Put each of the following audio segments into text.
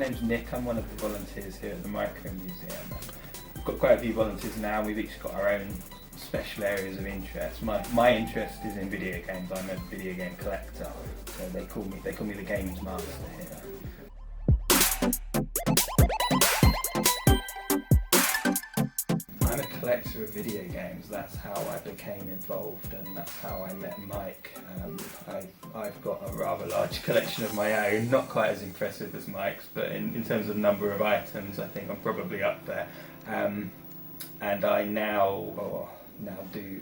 name's Nick. I'm one of the volunteers here at the Micro Museum. We've got quite a few volunteers now. We've each got our own special areas of interest. My interest is in video games. I'm a video game collector, so they call me the games master here. I'm a collector of video games. That's how I became involved, and that's how I met Mike. I've got a rather large collection of my own, not quite as impressive as Mike's, but in terms of number of items, I think I'm probably up there. And I now do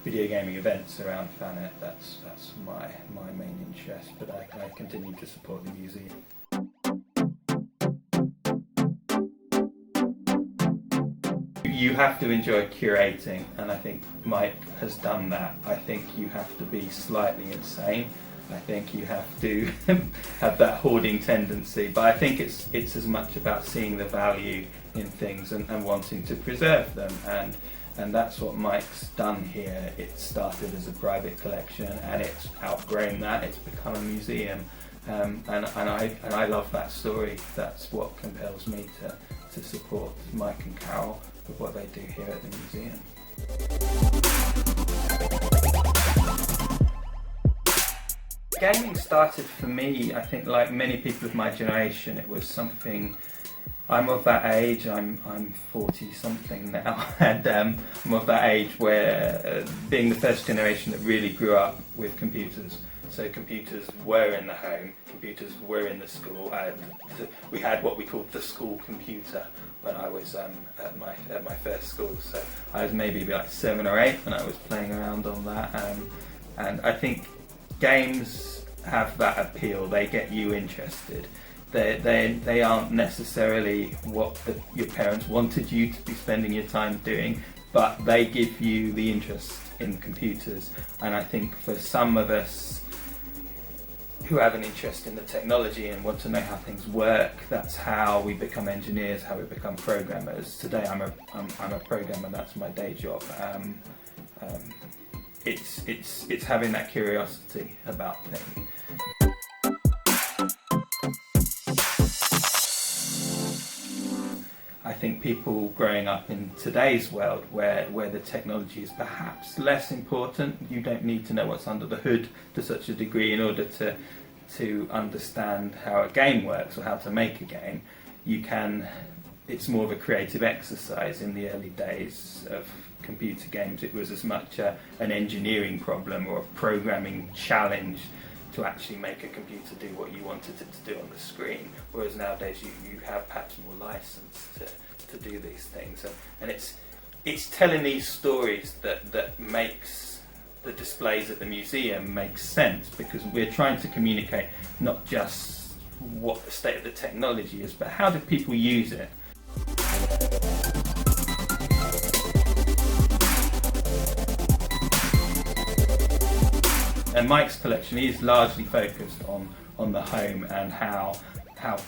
video gaming events around Wahneta. That's my main interest, but I continue to support the museum. You have to enjoy curating, and I think Mike has done that. I think you have to be slightly insane. I think you have to have that hoarding tendency, but I think it's as much about seeing the value in things and wanting to preserve them, and that's what Mike's done here. It started as a private collection, and it's outgrown that. It's become a museum, and I love that story. That's what compels me to support Mike and Carol with what they do here at the museum. Gaming started for me, I think, like many people of my generation. It was something. I'm of that age. I'm 40 something now, and I'm of that age where being the first generation that really grew up with computers. So computers were in the home, computers were in the school. We had what we called the school computer when I was at my first school. So I was maybe like 7 or 8 when I was playing around on that, and I think games have that appeal. They get you interested. They aren't necessarily what your parents wanted you to be spending your time doing, but they give you the interest in computers. And I think for some of us who have an interest in the technology and want to know how things work, that's how we become engineers, how we become programmers. Today I'm a programmer. That's my day job. It's having that curiosity about things. I think people growing up in today's world where the technology is perhaps less important, you don't need to know what's under the hood to such a degree in order to understand how a game works or how to make a game. It's more of a creative exercise. In the early days of computer games, it was as much an engineering problem or a programming challenge to actually make a computer do what you wanted it to do on the screen, whereas nowadays you have perhaps more license to do these things, and it's telling these stories that makes the displays at the museum make sense, because we're trying to communicate not just what the state of the technology is, but how do people use it. And Mike's collection is largely focused on the home and how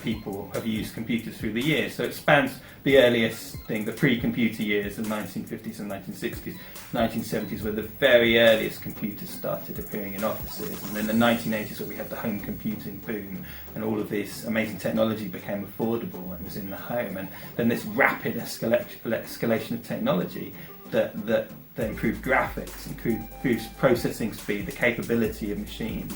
people have used computers through the years. So it spans the earliest thing, the pre-computer years, the 1950s and 1960s, 1970s, where the very earliest computers started appearing in offices, and then the 1980s where we had the home computing boom, and all of this amazing technology became affordable and was in the home, and then this rapid escalation of technology that improved graphics, improved processing speed, the capability of machines,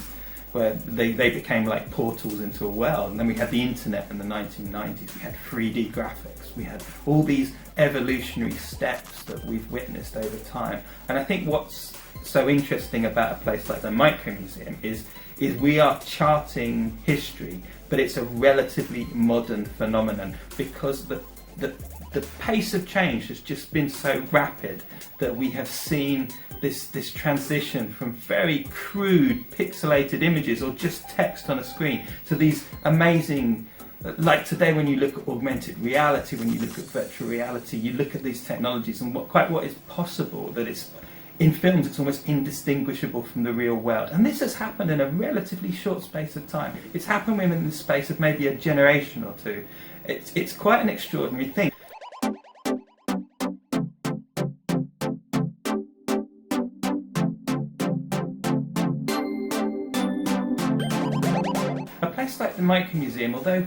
where they became like portals into a world. And then we had the internet in the 1990s, we had 3D graphics, we had all these evolutionary steps that we've witnessed over time. And I think what's so interesting about a place like the Micro Museum is we are charting history, but it's a relatively modern phenomenon, because the pace of change has just been so rapid that we have seen this transition from very crude pixelated images or just text on a screen to these amazing, like today when you look at augmented reality, when you look at virtual reality, you look at these technologies and what is possible, that it's in films it's almost indistinguishable from the real world. And this has happened in a relatively short space of time. It's happened within the space of maybe a generation or two. It's quite an extraordinary thing. A place like the Micro Museum, although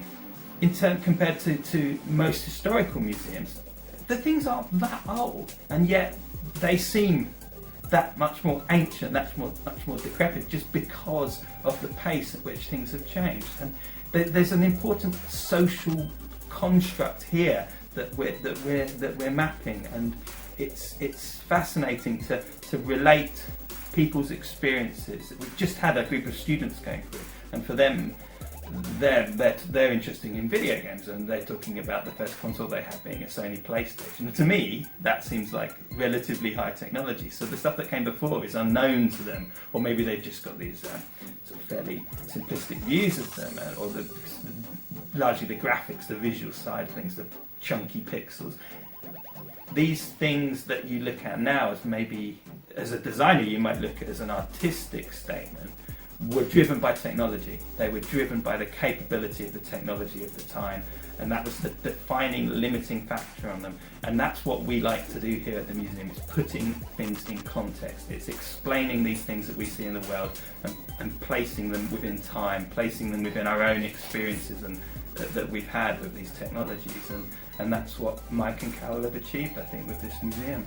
in turn, compared to most historical museums, the things aren't that old, and yet they seem that much more ancient, much more decrepit, just because of the pace at which things have changed. And there's an important social construct here that we're mapping, and it's fascinating to relate people's experiences. We've just had a group of students going through, and for them, they're interested in video games, and they're talking about the first console they had being a Sony PlayStation. To me, that seems like relatively high technology. So the stuff that came before is unknown to them, or maybe they've just got these sort of fairly simplistic views of them, or largely the graphics, the visual side of things, the chunky pixels. These things that you look at now as maybe, as a designer, you might look at as an artistic statement, were driven by technology. They were driven by the capability of the technology of the time, and that was the defining, limiting factor on them. And that's what we like to do here at the museum, is putting things in context. It's explaining these things that we see in the world and placing them within time, placing them within our own experiences and that we've had with these technologies. And that's what Mike and Carol have achieved, I think, with this museum.